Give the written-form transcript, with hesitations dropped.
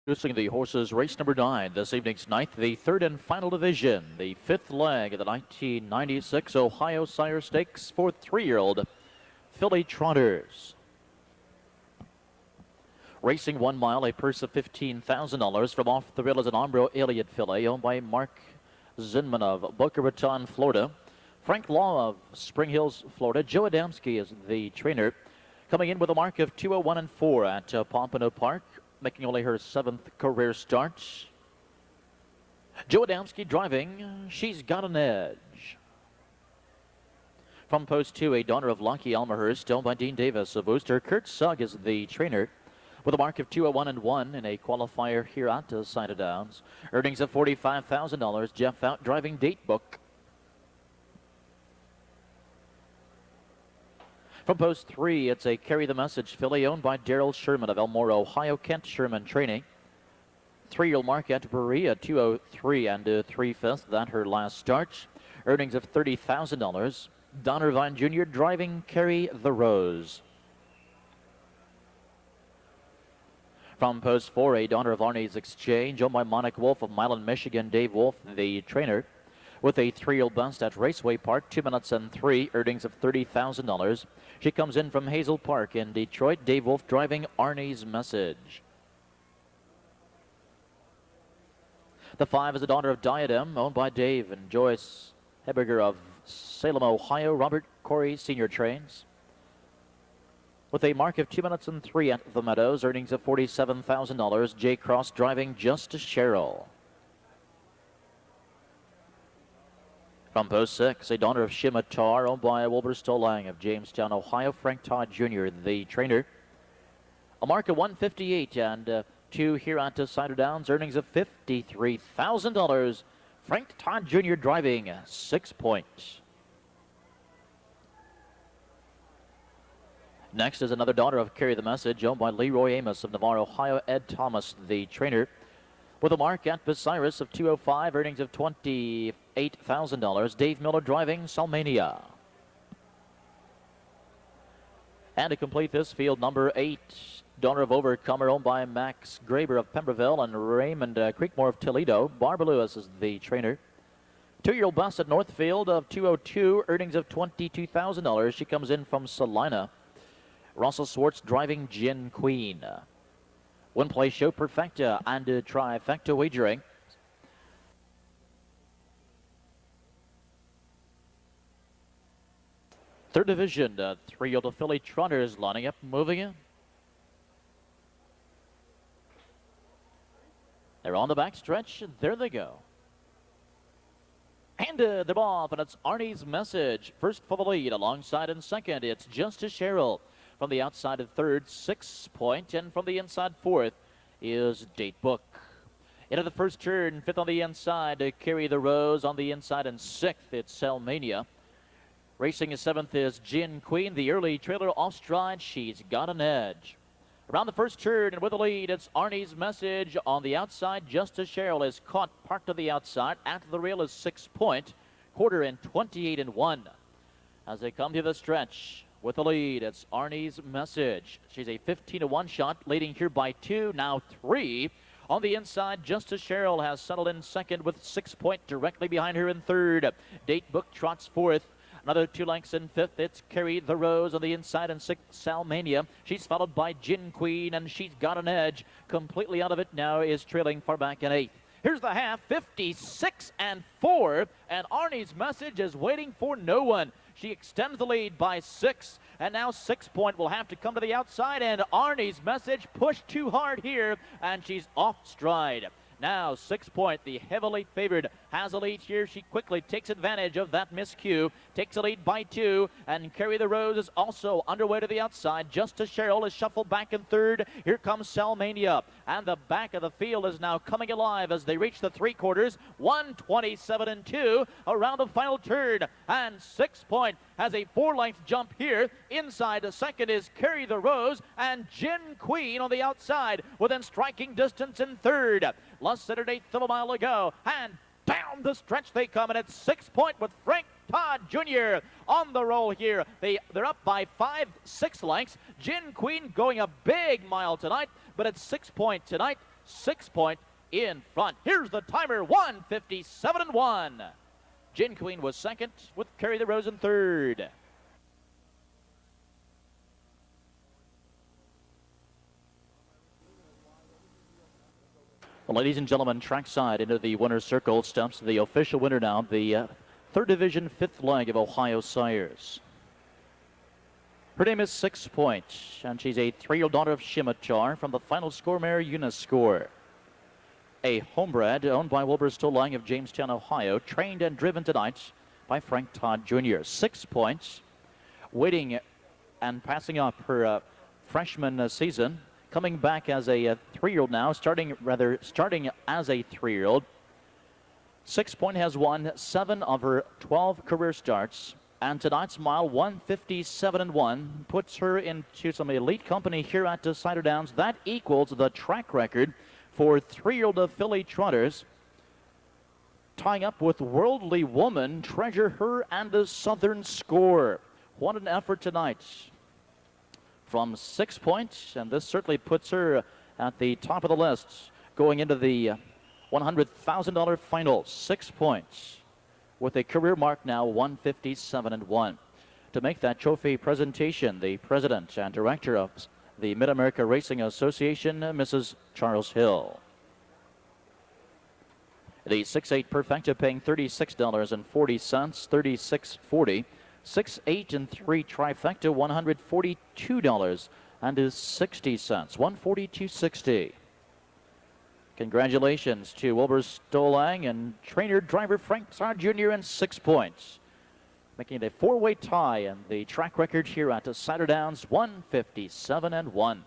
Introducing the horses race number 9, this evening's ninth, the third and final division, the fifth leg of the 1996 Ohio Sire Stakes for 3-year-old filly trotters. Racing 1 mile, a purse of $15,000 from off the rail is an Ombro Elliott filly owned by Mark Zinman of Boca Raton, Florida. Frank Law of Spring Hills, Florida. Joe Adamski is the trainer, coming in with a mark of 2:01 at Pompano Park, making only her 7th career start. Joe Adamski driving. She's Got an Edge. From post 2, a daughter of Lucky Elmhurst, owned by Dean Davis of Worcester. Kurt Sugg is the trainer, with a mark of 2:01 in a qualifier here at Scioto Downs. Earnings of $45,000. Jeff out driving date book. From post 3, it's a Carry the Message filly owned by Daryl Sherman of Elmore, Ohio. Kent Sherman training. 3-year-old mark at Berea, 2:03 and 3/5. That her last start. Earnings of $30,000. Don Irvine Jr. driving Carry the Rose. From post 4, a daughter of Arnie's Exchange, owned by Monica Wolf of Milan, Michigan. Dave Wolf, the trainer, with a 3-year-old bust at Raceway Park, 2 minutes and 3, earnings of $30,000. She comes in from Hazel Park in Detroit. Dave Wolf driving Arnie's Message. The 5 is a daughter of Diadem, owned by Dave and Joyce Heberger of Salem, Ohio. Robert Corey Sr. trains, with a mark of 2 minutes and 3 at the Meadows, earnings of $47,000. Jay Cross driving Justice Cheryl. From post 6, a daughter of Shimitar, owned by Wilbur Stolang of Jamestown, Ohio. Frank Todd Jr., the trainer. A mark of 158 and 2 here at Scioto Downs, earnings of $53,000. Frank Todd Jr. driving 6 Point. Next is another daughter of Carry the Message, owned by Leroy Amos of Navarre, Ohio. Ed Thomas, the trainer, with a mark at Bucyrus of 2:05, earnings of $28,000. Dave Miller driving Salmania. And to complete this field, number 8, daughter of Overcomer, owned by Max Graber of Pemberville and Raymond Creekmore of Toledo. Barbara Lewis is the trainer. 2-year-old bus at Northfield of 2:02, earnings of $22,000. She comes in from Salina. Russell Swartz driving Gin Queen. One play show perfecta and trifecta wagering. Third division, 3-year-old filly trotters lining up, moving in. They're on the back stretch, and there they go. And they're off, and it's Arnie's Message. First for the lead, alongside in second, it's Justice Cheryl. From the outside of third, 6 Point, and from the inside fourth is Date Book. Into the first turn, fifth on the inside to Carry the Rose. On the inside and sixth, it's Salmania. Racing as seventh is Gin Queen. The early trailer off stride, She's Got an Edge. Around the first turn and with the lead, it's Arnie's Message. On the outside, Justice Cheryl is caught, parked to the outside. After the rail is 6 Point, quarter in 28-1. As they come to the stretch, with the lead, it's Arnie's Message. She's a 15-1 shot, leading here by 2, now 3. On the inside, Justice Cheryl has settled in second with 6 Point directly behind her in third. Date Book trots fourth. Another 2 lengths in fifth. It's Carry the Rose on the inside and sixth, Salmania. She's followed by Gin Queen, and She's Got an Edge. Completely out of it now is trailing far back in eighth. Here's the half, 56-4, and Arnie's Message is waiting for no one. She extends the lead by 6, and now 6 Point will have to come to the outside, and Arnie's Message pushed too hard here, and she's off stride. Now 6 Point, the heavily favored, has a lead here. She quickly takes advantage of that miscue, takes a lead by 2, and Carry the Rose is also underway to the outside. Justice Cheryl is shuffled back in third. Here comes Salmania, and the back of the field is now coming alive as they reach the 3/4. 127-2 around the final turn, and 6 Point has a 4-length jump here. Inside the second is Carry the Rose, and Gin Queen on the outside within striking distance in third. Less than an eighth of a mile to go, and down the stretch they come, and it's 6 Point with Frank Todd Jr. on the roll here. They're up by 5-6 lengths. Gin Queen going a big mile tonight, but it's 6 Point tonight. 6 Point in front. Here's the timer, 1:57.1. Gin Queen was second, with Carry the Rose in third. Well, ladies and gentlemen, trackside into the winner's circle steps the official winner now, the third division, fifth leg of Ohio Sires. Her name is 6 Point, and she's a 3-year-old daughter of Scimitar from the final score mare Uniscore. A homebred owned by Wilbur Stolang of Jamestown, Ohio, trained and driven tonight by Frank Todd Jr. 6 Point, waiting and passing up her freshman season, coming back as a 3-year-old now, starting as a 3-year-old. 6 Point has won 7 of her 12 career starts, and tonight's mile, 1:57.1, puts her into some elite company here at Cider Downs. That equals the track record for 3-year-old filly trotters, tying up with Worldly Woman, Treasure Her, and the Southern Score. What an effort tonight from 6 Point, and this certainly puts her at the top of the list going into the $100,000 final. 6 Point with a career mark now, 1:57.1. To make that trophy presentation, the president and director of the Mid-America Racing Association, Mrs. Charles Hill. The 6-8 Perfecta paying $36.40, $36.40. 6, 8, and 3 Trifecta, $142.60, $142.60. Congratulations to Wilbur Stolang and trainer driver Frank Todd Jr. and 6 Points, making it a 4-way tie in the track record here at Cider Downs, 1:57.1.